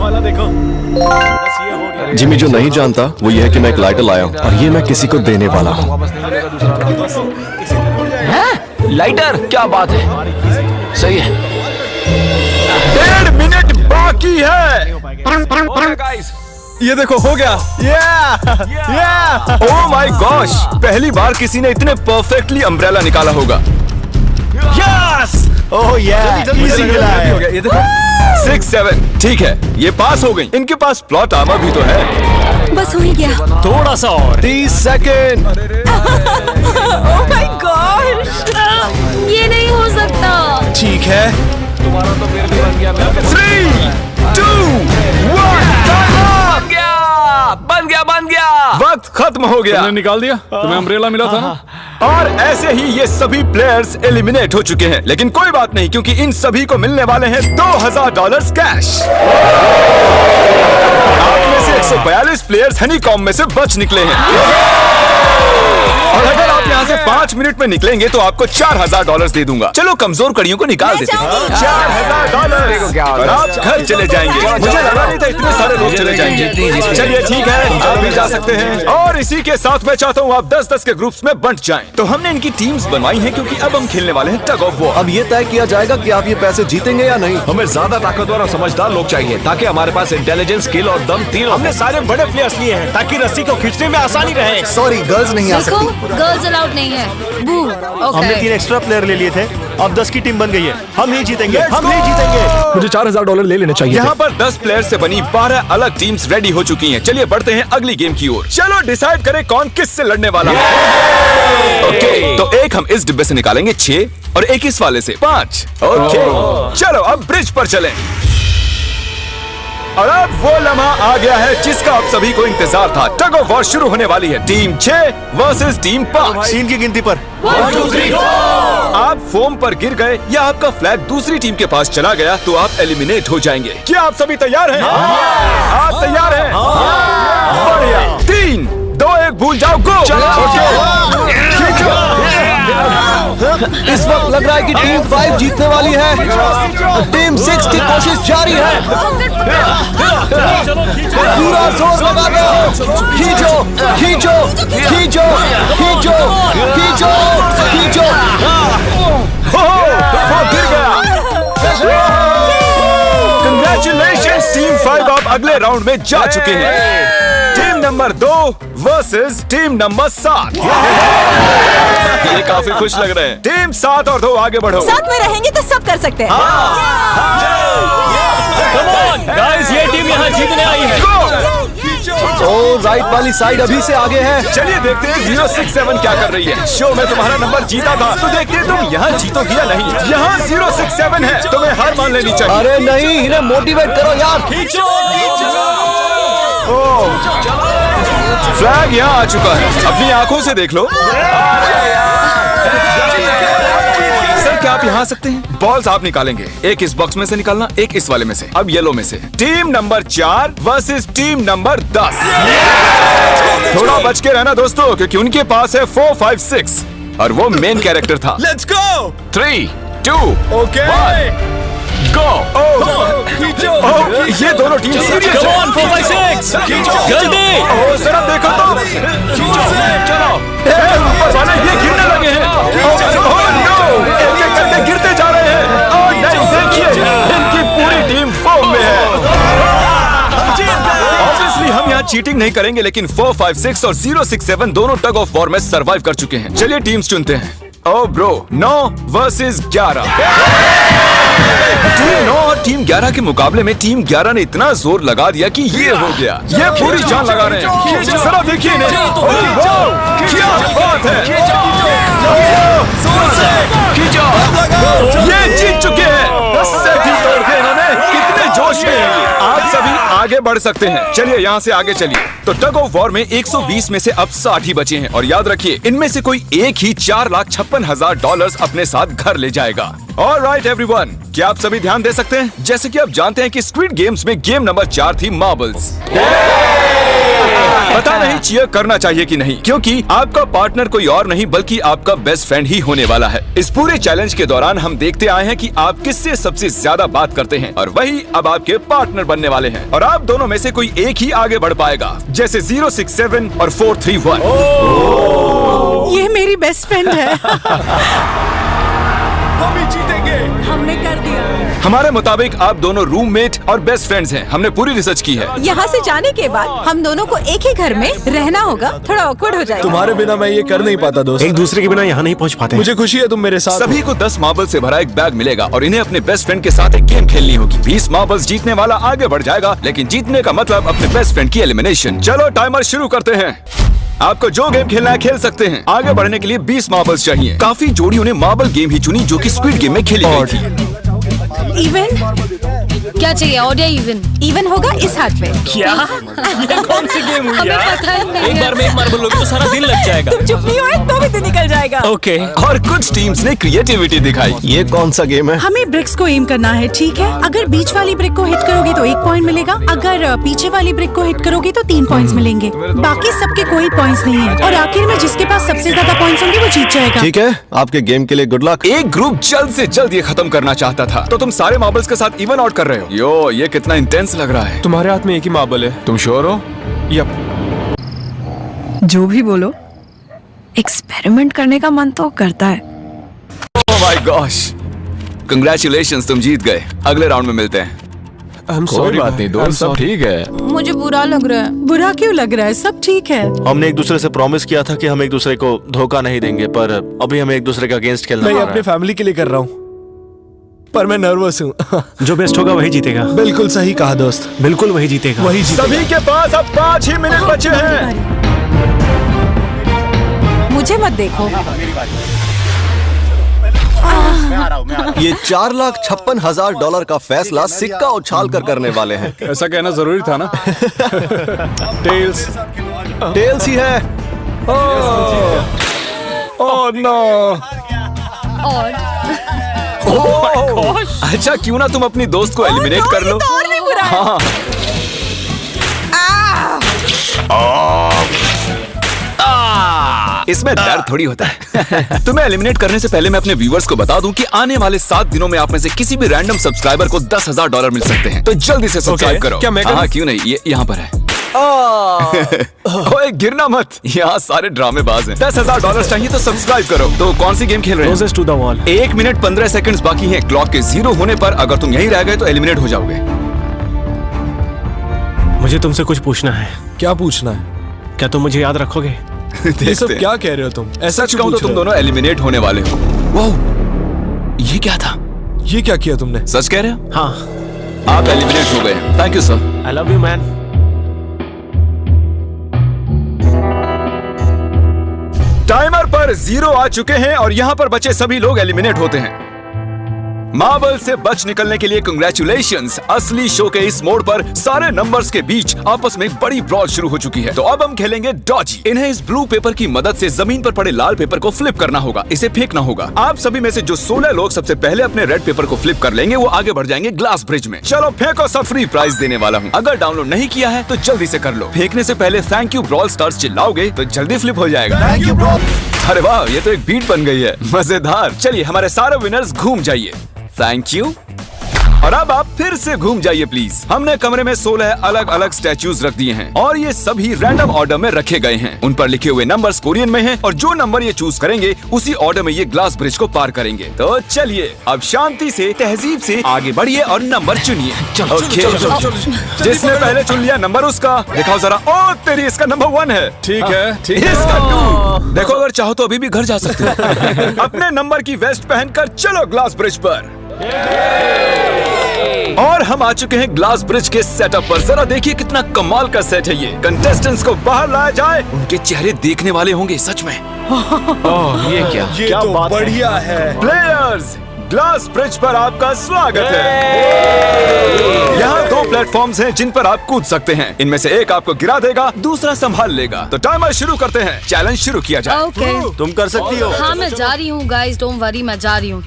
वाला देखो, बस ये हो गया। जिमी जो नहीं जानता वो ये है कि मैं एक लाइटर लाया हूँ और ये मैं किसी को देने वाला हूँ। लाइटर, क्या बात है, सही है। 1.5 मिनट बाकी है। गाइस, ये देखो हो गया। ओह माय गॉश, पहली बार किसी ने इतने परफेक्टली अम्ब्रेला निकाला होगा। यस, ओह जल्दी मिला है। ये देखो 6, 7, ठीक है, ये पास हो गई। इनके पास प्लॉट आर्मर भी तो है। बस हो ही गया। थोड़ा सा और। 30 सेकेंड। ओह माय गॉश, ये नहीं हो सकता। ठीक है, तुम्हारा तो फिर भी बन गया। 3, 2, 1, बन गया। वक्त खत्म हो गया। तुमने निकाल दिया, तुम्हें अम्ब्रेला मिला था ना। और ऐसे ही ये सभी प्लेयर्स एलिमिनेट हो चुके हैं, लेकिन कोई बात नहीं क्योंकि इन सभी को मिलने वाले हैं $2000 कैश। आप में से 142 प्लेयर्स हनीकॉम में से बच निकले हैं और अगर आप यहाँ से 5 मिनट में निकलेंगे तो आपको $4000 दे दूंगा। चलो कमजोर कड़ियों को निकाल देते हैं। $4000 और आप घर चले जाएंगे। मुझे लगा नहीं था इतने सारे लोग चले जाएंगे। चलिए ठीक है, आप भी जा सकते हैं। और इसी के साथ मैं चाहता हूँ आप 10-10 के ग्रुप्स में बंट जाएं। तो हमने इनकी टीम्स बनवाई हैं क्योंकि अब हम खेलने वाले हैं टग ऑफ वॉर। अब ये तय किया जाएगा कि आप ये पैसे जीतेंगे या नहीं। हमें ज्यादा ताकतवर और समझदार लोग चाहिए ताकि हमारे पास इंटेलिजेंस, स्किल और दम तीनों। हमने सारे बड़े प्लेयर्स लिए हैं ताकि रस्सी को खींचने में आसानी रहे। सॉरी, गर्ल्स नहीं आ देखो, सकती। गर्ल्स अलाउड नहीं है। बू। हमने 3 एक्स्ट्रा प्लेयर ले लिए थे, अब 10 की टीम बन गई है। हम ही जीतेंगे, हम ही जीतेंगे। मुझे $4000 ले लेने चाहिए। यहाँ पर 10 प्लेयर से बनी 12 अलग टीम्स रेडी हो चुकी हैं। चलिए बढ़ते हैं अगली गेम की ओर। चलो डिसाइड करें कौन किस से लड़ने वाला है। ओके, तो एक हम इस डिब्बे से निकालेंगे 6 और एक इस वाले से 5। ओके, चलो अब ब्रिज पर चलें। और अब वो लम्हा आ गया है जिसका आप सभी को इंतजार था। टग ऑफ वॉर शुरू होने वाली है। Team 6 versus team 5। 3 की गिनती पर 1, 2, 3, आप फोम पर गिर गए या आपका फ्लैग दूसरी टीम के पास चला गया तो आप एलिमिनेट हो जाएंगे। क्या आप सभी तैयार हैं? आप तैयार हैं? बढ़िया। 3, 2, 1 भूल जाओ, गो। इस वक्त लग रहा है कि टीम 5 जीतने वाली है। टीम 6 की कोशिश जारी है। पूरा जोर लगा दो। खींचो, खींचो, खींचो, खींचो, खींचो, खींचो। वो गिर गया। Congratulations, टीम 5 आप अगले राउंड में जा चुके हैं। Team number 2 versus team number 7। ये काफी खुश लग रहे हैं। टीम 7 और 2 आगे बढ़ो। साथ में रहेंगे तो सब कर सकते हैं। गाइस, ये टीम यहाँ जीतने आई है। तो राइट वाली साइड अभी से आगे है। चलिए देखते हैं 067 क्या कर रही है। शो में तुम्हारा नंबर जीता था तो देखते हैं तुम यहाँ जीतोगी या नहीं। यहाँ 067 है, तुम्हें हार मान लेनी चाहिए। अरे नहीं, इन्हें मोटिवेट करो यार। फ्लैग यहाँ आ चुका है, अपनी आंखों से देख लो। सर क्या आप यहाँ आ सकते हैं? बॉल्स आप निकालेंगे, एक इस बॉक्स में से निकालना, एक इस वाले में से। अब येलो में से। Team number 4 versus team number 10। थोड़ा बच के रहना दोस्तों क्योंकि उनके पास है 4, 5, 6 और वो मेन कैरेक्टर था। Let's go. 3, 2, ओके, गो। ये दोनों टीम सीरियस कम है। ऑन, 4, 5, 6 जल्दी। ओह जरा देखो तो। चलो, ऊपर वाले ये गिरने लगे हैं। ओह नो, एक-एक करके गिरते जा रहे हैं। ओह नहीं, देखिए इनकी पूरी टीम फॉर्म में है। ऑब्वियसली हम यहाँ चीटिंग नहीं करेंगे, लेकिन 4, 5, 6 और 067 दोनों टग ऑफ वॉर में सरवाइव कर चुके हैं। चलिए टीम्स चुनते हैं। Oh bro, 9 versus 11। टीम 9 और टीम 11 के मुकाबले में टीम 11 ने इतना जोर लगा दिया कि ये हो गया। ये पूरी जान लगा रहे हैं। जरा देखिए इन्हें। क्या बात है। ये जीत चुके हैं। सेट ही तोड़ के इन्होंने। कितने जोश में हैं। आप सभी आगे बढ़ सकते हैं। चलिए यहाँ से आगे चलिए। तो टग ऑफ वॉर में 120 में से अब 60 ही बचे हैं और याद रखिए इनमें से कोई एक ही $4,56,000 अपने साथ घर ले जाएगा। ऑलराइट एवरीवन, क्या आप सभी ध्यान दे सकते हैं? जैसे कि आप जानते हैं कि स्क्विड गेम्स में गेम नंबर 4 थी मार्बल्स। पता नहीं चीयर करना चाहिए कि नहीं, क्योंकि आपका पार्टनर कोई और नहीं बल्कि आपका बेस्ट फ्रेंड ही होने वाला है। इस पूरे चैलेंज के दौरान हम देखते आए हैं कि आप किससे सबसे ज्यादा बात करते हैं और वही अब आपके पार्टनर बनने वाले हैं। और आप दोनों में से कोई एक ही आगे बढ़ पाएगा, जैसे 067 और 431। ये मेरी बेस्ट फ्रेंड है। हम ही जीतेंगे। हमने कर दिया। हमारे मुताबिक आप दोनों रूममेट और बेस्ट फ्रेंड्स हैं। हमने पूरी रिसर्च की है। यहाँ से जाने के बाद हम दोनों को एक ही घर में रहना होगा। थोड़ा ऑकवर्ड हो जाएगा। तुम्हारे बिना मैं ये कर नहीं पाता दोस्त। एक दूसरे के बिना यहाँ नहीं पहुँच पाते। मुझे खुशी है तुम मेरे साथ सभी को 10 मार्बल से भरा एक बैग मिलेगा और इन्हें अपने बेस्ट फ्रेंड के साथ एक गेम खेलनी होगी। 20 मार्बल्स जीतने वाला आगे बढ़ जाएगा, लेकिन जीतने का मतलब अपने बेस्ट फ्रेंड की एलिमिनेशन। चलो टाइमर शुरू करते हैं। आपको जो गेम खेलना है खेल सकते हैं। आगे बढ़ने के लिए 20 मार्बल्स चाहिए। काफी जोड़ियों ने मार्बल गेम ही चुनी जो कि स्क्विड गेम में खेली गई थी। इवन क्या चाहिए? ऑड या इवन? इवन होगा इस हाथ में। क्या ये कौन सी गेम हुई हमें पता ही नहीं एक है। बार में एक मार्बल लोगे तो सारा दिन लग जाएगा। तुम चुप नहीं हो तो भी दिन निकल जाएगा। ओके और कुछ टीम्स ने क्रिएटिविटी दिखाई। ये कौन सा गेम है? हमें ब्रिक्स को एम करना है, ठीक है? अगर बीच वाली ब्रिक को हिट करोगे तो 1 पॉइंट मिलेगा, अगर पीछे वाली ब्रिक को हिट करोगे तो 3 पॉइंट्स मिलेंगे। बाकी सबके कोई पॉइंट्स नहीं है और आखिर में जिसके पास सबसे ज्यादा पॉइंट्स होंगे वो जीत जाएगा। ठीक है, आपके गेम के लिए गुड लक। एक ग्रुप जल्द से जल्द ये खत्म करना चाहता था, तो तुम सारे मार्बल्स के साथ इवन आउट कर रहे हो। यो, ये कितना इंटेंस लग रहा है। तुम्हारे हाथ में एक ही मार्बल है, तुम श्योर हो? यप। जो भी बोलो, एक्सपेरिमेंट करने का मन तो करता है। ओह माय गॉश, कांग्रेचुलेशंस, तुम जीत गए। अगले राउंड में मिलते हैं। कोई बात नहीं दोस्त, सब ठीक है। मुझे बुरा लग रहा है। बुरा क्यों लग रहा है? सब ठीक है। हमने एक दूसरे से प्रॉमिस किया था कि हम एक दूसरे को धोखा नहीं देंगे, पर अभी हमें एक दूसरे का अगेंस्ट खेलना मैं पड़ ये रहा अपने फैमिली के लिए कर रहा हूँ, पर मैं नर्वस हूँ। है। जो बेस्ट होगा वही जीतेगा। बिल्कुल सही कहा दोस्त, बिल्कुल वही जीतेगा। वही जीतेगा। सभी के पास अब 5 ही मिनट बचे हैं। मुझे मत देखो। ये $4,56,000 का फैसला सिक्का उछाल कर करने वाले हैं। ऐसा कहना जरूरी था ना? टेल्स। टेल्स ही है। Oh no. अच्छा, क्यों ना तुम अपनी दोस्त को एलिमिनेट कर लो। और भी बुरा है। हाँ। इसमें दर्द थोड़ी होता है। तुम्हें एलिमिनेट करने से पहले मैं अपने व्यूवर्स को बता दूं कि आने वाले 7 दिनों में आप में से किसी भी रैंडम सब्सक्राइबर को $10,000 मिल सकते हैं। तो जल्दी से सब्सक्राइब करो। क्या मैं करूं? हाँ, क्यों नहीं, ये यहाँ पर है। ओए, गिरना मत, यहाँ सारे ड्रामेबाज हैं। $10,000 चाहिए तो सब्सक्राइब करो। तो कौन सी गेम खेल रहे हैं? Closest to the wall। 1 minute 15 seconds बाकी हैं। क्लॉक के 0 होने पर अगर तुम यहीं रह गए तो एलिमिनेट हो जाओगे। मुझे तुमसे कुछ पूछना है। क्या पूछना है? क्या तुम मुझे याद रखोगे? ये सब क्या कह रहे हो तुम? ऐसा सच कहूं तो तुम दोनों एलिमिनेट होने वाले हो। वाह, ये क्या था? ये क्या किया तुमने? सच कह रहे हो? हाँ। आप एलिमिनेट हो गए। Thank you sir. I love you man. Timer पर 0 आ चुके हैं और यहाँ पर बचे सभी लोग एलिमिनेट होते हैं। मार्बल से बच निकलने के लिए कांग्रेचुलेशंस। असली शो के इस मोड पर सारे नंबर्स के बीच आपस में एक बड़ी ब्रॉड शुरू हो चुकी है। तो अब हम खेलेंगे डॉजी। इन्हें इस ब्लू पेपर की मदद से जमीन पर पड़े लाल पेपर को फ्लिप करना होगा, इसे फेंकना होगा। आप सभी में से जो 16 लोग सबसे पहले अपने रेड पेपर को फ्लिप कर लेंगे वो आगे बढ़ जाएंगे ग्लास ब्रिज में। चलो फेंको, सब फ्री प्राइज देने वाला हूँ। अगर डाउनलोड नहीं किया है तो जल्दी से कर लो। फेंकने से पहले थैंक यू ब्रॉल स्टार्स चिल्लाओगे तो जल्दी फ्लिप हो जाएगा। Thank you bro. अरे वाह, ये तो एक बीट बन गई है, मजेदार। चलिए हमारे सारे विनर्स घूम जाइए। Thank you. और अब आप फिर से घूम जाइए प्लीज। हमने कमरे में 16 अलग अलग स्टैचूज रख दिए हैं और ये सभी रैंडम ऑर्डर में रखे गए हैं। उन पर लिखे हुए नंबर्स कोरियन में हैं और जो नंबर ये चूज करेंगे उसी ऑर्डर में ये ग्लास ब्रिज को पार करेंगे। तो चलिए अब शांति से, तहजीब से आगे बढ़िए और नंबर चुनिए। ओके, जिसने पहले चुन लिया नंबर उसका दिखाओ जरा। ओ तेरी, इसका नंबर 1 है। ठीक है, ठीक है। इसका 2। देखो, अगर चाहो तो अभी भी घर जा सकते हो। अपने नंबर की वेस्ट पहनकर चलो ग्लास ब्रिज पर। और हम आ चुके हैं ग्लास ब्रिज के सेटअप पर। जरा देखिए कितना कमाल का सेट है ये। कंटेस्टेंट्स को बाहर लाया जाए, उनके चेहरे देखने वाले होंगे सच में। ओह, ये क्या? ये क्या तो बात है? बढ़िया है। प्लेयर्स, ग्लास ब्रिज पर आपका स्वागत है। यहाँ 2 प्लेटफॉर्म्स हैं जिन पर आप कूद सकते हैं। इनमें से एक आपको गिरा देगा, दूसरा संभाल लेगा। तो टाइमर शुरू करते हैं। चैलेंज शुरू किया जाए। ओके। तुम कर सकती हो। हाँ, मैं जा रही हूँ गाइस, डोंट वरी, मैं जा रही हूँ।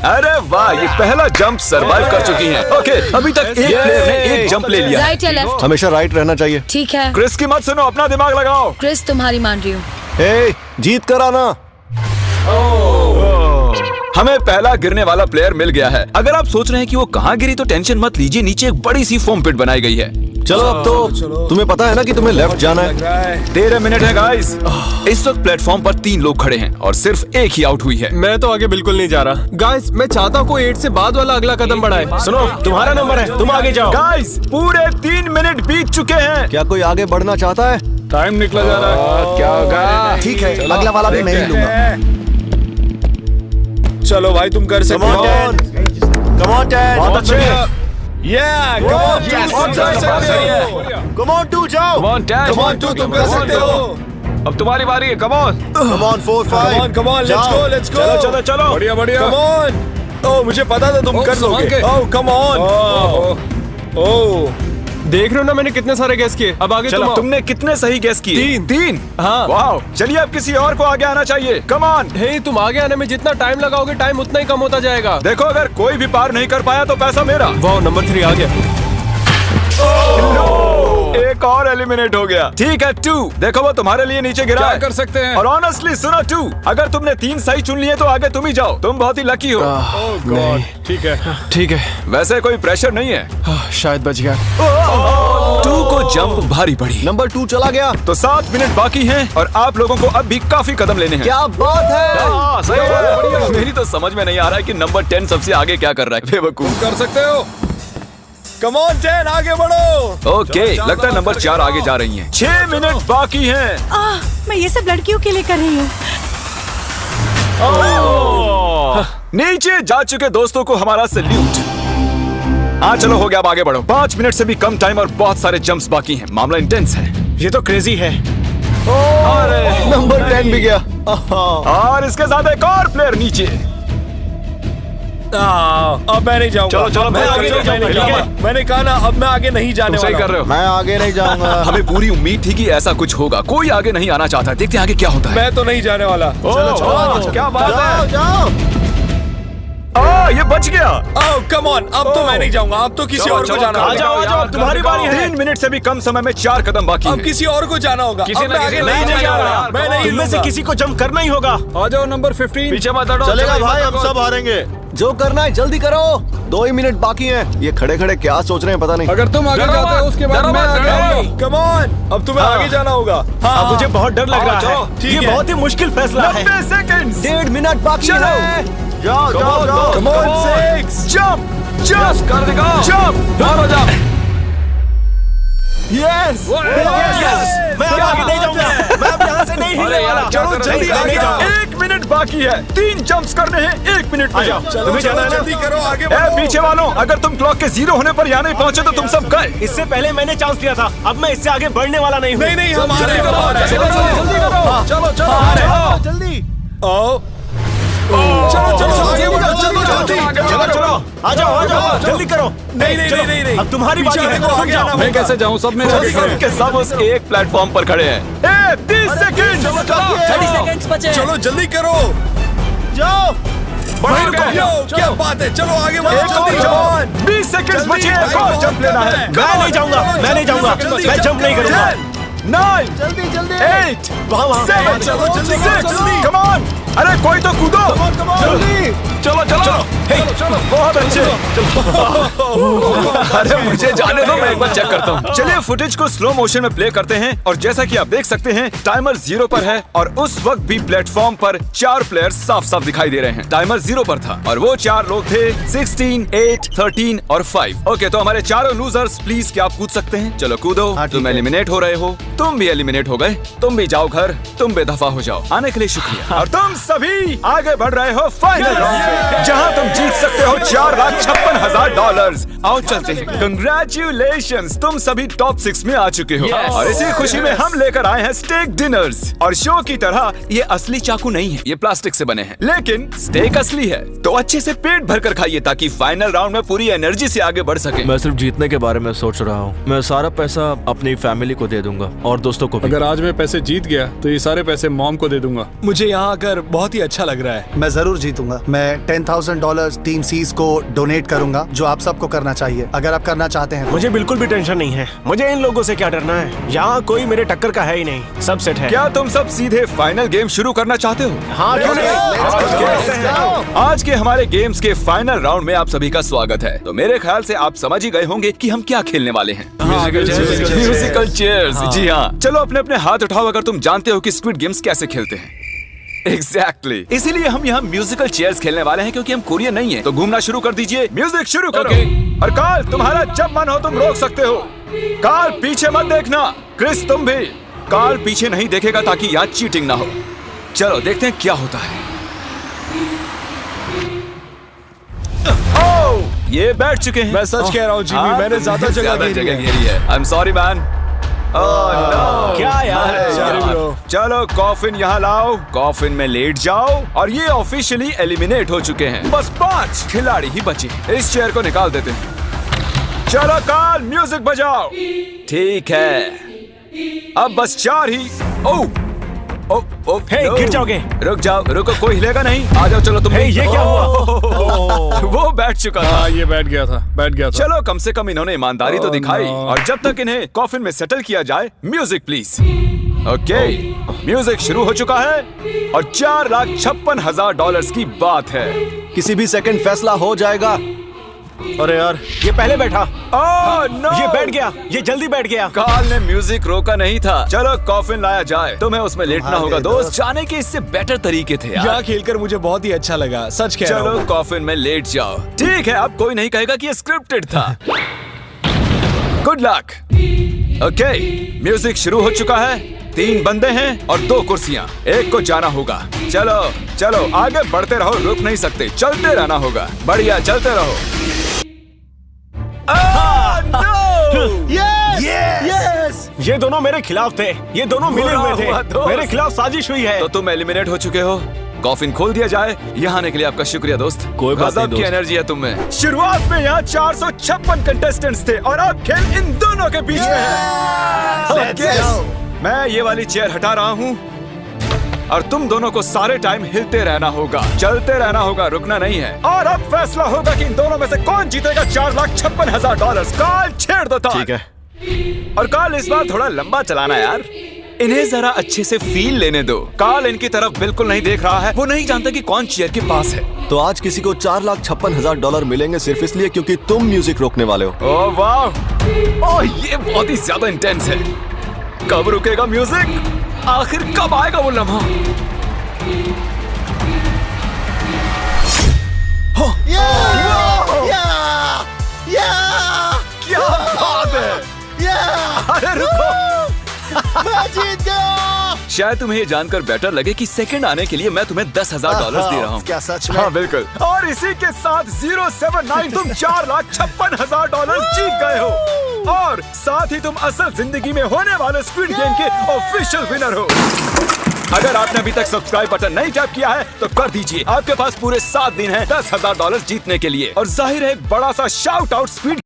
अरे वाह, ये पहला जंप सरवाइव कर चुकी हैं। ओके, अभी तक एक प्लेयर ने एक जंप ले लिया। राइट या लेफ्ट? हमेशा राइट रहना चाहिए। ठीक है क्रिस की मत सुनो, अपना दिमाग लगाओ। क्रिस, तुम्हारी मान रही हूँ। ए, जीत कर आना। हमें पहला गिरने वाला प्लेयर मिल गया है। अगर आप सोच रहे हैं कि वो कहाँ गिरी तो टेंशन मत लीजिए, नीचे एक बड़ी सी फोम पिट बनाई गई है। चलो अब तो तुम्हें पता है ना कि तुम्हें लेफ्ट जाना है। 13 मिनट है गाइस। इस वक्त प्लेटफॉर्म पर 3 लोग खड़े हैं और सिर्फ एक ही आउट हुई है। मैं तो आगे बिल्कुल नहीं जा रहा। गाइस, मैं चाहता हूँ कोई 8 से बाद वाला अगला कदम बढ़ाए। सुनो, तुम्हारा नंबर है, तुम आगे जाओ। गाइस, पूरे 3 मिनट बीत चुके हैं। क्या कोई आगे बढ़ना चाहता है? टाइम निकला जा रहा है। क्या होगा? ठीक है, अगला वाला भी मैं ही लूंगा। चलो भाई, तुम कर सकते हो। Come on, Ted. बहुत अच्छे। Come on, two, जाओ। Come on, Ted. Come on, two, तुम कर सकते हो। अब तुम्हारी बारी है, come on. Come on, 4, 5. Come on, let's go, let's go. चलो, चलो। बढ़िया, बढ़िया। Come on. ओह, मुझे पता था तुम कर लोगे। ओह, come on. ओह, देख रहे हो ना मैंने कितने सारे गैस किए। अब आगे चलो, तुम आओ। तुमने कितने सही गैस किए? 3। हाँ। वाह, चलिए अब किसी और को आगे आना चाहिए। Come on. हे, तुम आगे आने में जितना टाइम लगाओगे, टाइम उतना ही कम होता जाएगा। देखो, अगर कोई भी पार नहीं कर पाया तो पैसा मेरा। वाह, नंबर 3 आ गया। एक और एलिमिनेट हो गया। ठीक है 2, देखो वो तुम्हारे लिए नीचे गिरा क्या है। कर सकते हैं? और ऑनेस्टली सुनो 2, अगर तुमने 3 सही चुन लिए तो आगे तुम ही जाओ। तुम बहुत ही लकी हो। ओह गॉड, ठीक है, ठीक है। वैसे कोई प्रेशर नहीं है। शायद बच गया। 2 को जंप भारी पड़ी। नंबर 2 चला गया। तो 7 मिनट बाकी हैं और आप लोगों को अब भी काफी कदम लेने हैं। क्या बात है। हाँ, सही है। मेरी तो समझ में नहीं आ रहा है कि नंबर 10 सबसे आगे क्या कर रहा है। बेवकूफ। कर सकते हो। कम ऑन 10, आगे बढ़ो। ओके, लगता है नंबर 4 आगे जा रही हैं। 6 मिनट बाकी हैं। मैं ये सब लड़कियों के लिए कर रही हूँ। नीचे जा चुके दोस्तों को हमारा सैल्यूट। हाँ चलो, हो गया, अब आगे बढ़ो। 5 मिनट से भी कम टाइम और बहुत सारे जंप्स बाकी हैं। मामला इंटेंस है। ये तो क्रेजी है। नंबर 10 भी गया। और इसके साथ एक और प्लेयर नीचे। अब मैं नहीं जाऊंगा। चलो, मैं आगे नहीं जाऊंगा। मैंने कहा ना, अब मैं आगे नहीं जाने सही वाला कर रहे हो। मैं आगे नहीं जाऊंगा। हमें पूरी उम्मीद थी कि ऐसा कुछ होगा। कोई आगे नहीं आना चाहता। देखते हैं आगे क्या होता है। मैं तो नहीं जाने वाला। चलो, क्या बात है। जाओ। ये बच गया। ओह कम ऑन, अब तो मैं नहीं जाऊंगा। अब तो किसी और को जाना आ होगा। जाओ, तुम्हारी बारी है। 3 मिनट से भी कम समय में 4 कदम बाकी अब हैं। किसी और को जाना होगा। किसी अब ना मैं किसी आगे नहीं नहीं जा जाऊंगा। रहा। मैं नहीं तुम में से लूंगा। किसी को जंप करना ही होगा। आ जाओ नंबर 15। पीछे मत हटो। चलेगा भाई, हम सब हारेंगे। जो करना है जल्दी करो। 2 ही मिनट बाकी हैं। ये खड़े खड़े क्या सोच रहे हैं पता नहीं। अगर तुम आगे डरो जाते हो मत, उसके बाद डरो मैं मत, आगे डरो। आऊंगा। कम ऑन, अब तुम्हें आगे जाना होगा। अब मुझे बहुत डर लग रहा चलो, है। ठीक ये है। बहुत ही मुश्किल फैसला है। 90 सेकंड्स। 1.5 मिनट बाकी चलो। है। जाओ जाओ जाओ। Come on, 6 जंप जंप कर दिखाओ। जंप। मारो जाओ। यस। मैं अब आगे नहीं जाऊंगा। मैं अब यहाँ से नहीं हिलने अरे यार, वाला। क्या कर रहे हो? जल्दी आगे जाओ। 1 मिनट बाकी है। 3 जंप्स करने हैं 1 मिनट में। चलो तुम्हें जाना है ना? जल्दी करो, आगे ए बढ़ो। पीछे वालों, अगर तुम क्लॉक के 0 होने पर यहाँ नहीं पहुंचे तो तुम सब गए। इससे पहले मैंने चांस लिया था। अब मैं इससे आगे बढ़ने वाला नहीं हूँ। नहीं नहीं, हम आ रहे हैं, जल्दी हम आ रहे हैं। करो, जल्दी करो। चलो चलो आ रहे हो। जल्दी। आओ। चलो चलो आगे बढ़ो, जल्दी जल्दी। चलो, आ जाओ, जल्दी करो। नहीं नहीं नहीं नहीं नहीं। अब तुम्हारी बारी है। को आगे आना मैं कैसे जाऊँ? सब में जल्दी सब के सब उस एक प्लेटफॉर्म पर खड़े हैं। 30 सेकंड। 30 सेकंड्स बचे। चलो जल्दी करो। जाओ। यो, क्या बात है। चलो आगे बढ़ो जल्दी। Come on। 20 सेकंड बचे हैं। एक और जंप लेना है। मैं नहीं जाऊंगा। मैं नहीं जाऊंगा। मैं जंप नहीं करूंगा। 9 जल्दी जल्दी। 8 वहाँ 7 चलो, जल्दी करो, 6 जल्दी। Come on. अरे कोई तो कूदो। जल्दी। चलो चलो। बहुत अच्छे। अरे मुझे जाने दो, मैं एक बार चेक करता हूँ। चलिए फुटेज को स्लो मोशन में प्ले करते हैं और जैसा कि आप देख सकते हैं टाइमर 0 पर है और उस वक्त भी प्लेटफॉर्म पर 4 प्लेयर्स साफ साफ दिखाई दे रहे हैं। टाइमर 0 पर था और वो 4 लोग थे 16, 8, 13 और 5। ओके, तो हमारे चारों लूजर्स प्लीज क्या आप कूद सकते हैं? चलो कूदो। तुम एलिमिनेट हो रहे हो। तुम भी एलिमिनेट हो गए। तुम भी जाओ घर। तुम बेदफा हो जाओ। आने के लिए शुक्रिया। और तुम सभी आगे बढ़ रहे हो फाइनल राउंड में, जहां तुम जीत सकते हो $4,56,000। आओ चलते हैं। कंग्रेचुलेशंस, तुम सभी टॉप 6 में आ चुके हो। Yes. और इसी खुशी में हम लेकर आए हैं स्टेक डिनर्स। और शो की तरह ये असली चाकू नहीं है, ये प्लास्टिक से बने हैं, लेकिन स्टेक असली है। तो अच्छे से पेट भर कर खाइए ताकि फाइनल राउंड में पूरी एनर्जी से आगे बढ़ सके। मैं सिर्फ जीतने के बारे में सोच रहा हूँ। मैं सारा पैसा अपनी फैमिली को दे दूंगा और दोस्तों को भी। अगर आज मैं पैसे जीत गया तो ये सारे पैसे मॉम को दे दूंगा। मुझे यहाँ आकर बहुत ही अच्छा लग रहा है। मैं जरूर जीतूंगा। मैं $10,000 टीम सीज को डोनेट करूंगा, जो आप सबको करना चाहिए अगर आप करना चाहते हैं। मुझे बिल्कुल भी टेंशन नहीं है, मुझे इन लोगों से क्या डरना है, यहाँ कोई मेरे टक्कर का है ही नहीं, सब सेट है। क्या तुम सब सीधे फाइनल गेम शुरू करना चाहते हो? हाँ, क्यों नहीं? आज के हमारे गेम्स के फाइनल राउंड में आप सभी का स्वागत है। तो मेरे ख्याल से आप समझ ही गए होंगे कि हम क्या खेलने वाले हैं। Musical chairs. जी हाँ, चलो अपने अपने हाथ उठाओ अगर तुम जानते हो कि स्क्विड गेम्स कैसे खेलते हैं। एग्जैक्टली इसीलिए हम यहाँ म्यूजिकल चेयर्स खेलने वाले हैं, क्योंकि हम कोरियन नहीं है। तो घूमना शुरू कर दीजिए, म्यूजिक शुरू करो। और कार्ल, तुम्हारा जब मन हो तुम रोक सकते हो। कार्ल पीछे मत देखना, क्रिस तुम भी। कार्ल पीछे नहीं देखेगा ताकि यहाँ चीटिंग ना हो। चलो देखते हैं क्या होता है। ओह, ये बैठ चुके हैं। मैं सच कह रहा हूँ जीमी, मैंने ज्यादा जगह घेरी है। I am sorry man. क्या यार, sorry bro। चलो कॉफिन यहाँ लाओ, कॉफिन में लेट जाओ। और ये ऑफिशियली एलिमिनेट हो चुके हैं। बस 5 खिलाड़ी ही बचे। इस चेयर को निकाल देते हैं। चलो कार्ल, म्यूजिक बजाओ। ठीक है, अब बस 4 ही। ओह हे, गिर जाओगे। रुक जाओ, रुको, कोई हिलेगा नहीं। आ जाओ, चलो तुम। ये क्या हुआ? वो बैठ चुका था। ये बैठ गया था। चलो कम से कम इन्होंने ईमानदारी तो दिखाई। और जब तक इन्हें कॉफिन में सेटल किया जाए, म्यूजिक प्लीज। ओके, म्यूजिक शुरू हो चुका है और $4,56,000 की बात है। किसी भी सेकंड फैसला हो जाएगा। अरे यार, ये पहले बैठा। no! ये बैठ गया, ये जल्दी बैठ गया। कार्ल ने म्यूजिक रोका नहीं था। चलो कॉफिन लाया जाए, तुम्हें उसमें लेटना होगा दोस्त। जाने के इससे बेटर तरीके थे यार। यहाँ खेलकर मुझे बहुत ही अच्छा लगा, सच कह रहा हूँ। चलो कॉफिन में लेट जाओ। ठीक है, अब कोई नहीं कहेगा कि ये स्क्रिप्टेड था। Good luck. ओके, म्यूजिक शुरू हो चुका है। 3 बंदे हैं और 2 कुर्सियां। एक को जाना होगा। चलो चलो आगे बढ़ते रहो, रुक नहीं सकते, चलते रहना होगा। बढ़िया, चलते रहो। यस! ये दोनों मेरे खिलाफ थे, ये दोनों मिले हुए थे। मेरे खिलाफ साजिश हुई है। तो तुम एलिमिनेट हो चुके हो। कॉफिन खोल दिया जाए। यहाँ आने के लिए आपका शुक्रिया दोस्त। कोई बात नहीं गजब की एनर्जी है तुम में। शुरुआत में यहाँ 456 कंटेस्टेंट्स थे और अब खेल इन दोनों के बीच में है। मैं ये वाली चेयर हटा रहा हूँ और तुम दोनों को सारे टाइम हिलते रहना होगा, चलते रहना होगा, रुकना नहीं है। और अब फैसला होगा कि इन दोनों में से कौन जीतेगा $4,56,000। कार्ल छेड़ दो तार। ठीक है। और कार्ल इस बार थोड़ा लंबा चलाना यार, इन्हें जरा अच्छे से फील लेने दो। कार्ल इनकी तरफ बिल्कुल नहीं देख रहा है, वो नहीं जानता कि कौन चेयर के पास है। तो आज किसी को $4,56,000 मिलेंगे सिर्फ इसलिए क्योंकि तुम म्यूजिक रोकने वाले हो। ओह वाह, ओह ये बहुत ही ज्यादा इंटेंस है। कब रुकेगा म्यूजिक? आखिर कब आएगा वो लम्हा? क्या बात है! अरे रुको, मैं जीत गया। शायद तुम्हें ये जानकर बेटर लगे कि सेकंड आने के लिए मैं तुम्हें $10,000 दे रहा हूँ। क्या सच में? हाँ बिल्कुल। और इसी के साथ 079 तुम $4,56,000 जीत गए हो। और साथ ही तुम असल जिंदगी में होने वाले स्क्विड गेम के ऑफिशियल विनर हो। अगर आपने अभी तक सब्सक्राइब बटन नहीं टैप किया है तो कर दीजिए। आपके पास पूरे 7 दिन हैं $10,000 जीतने के लिए। और जाहिर है एक बड़ा सा शाउट आउट स्क्विड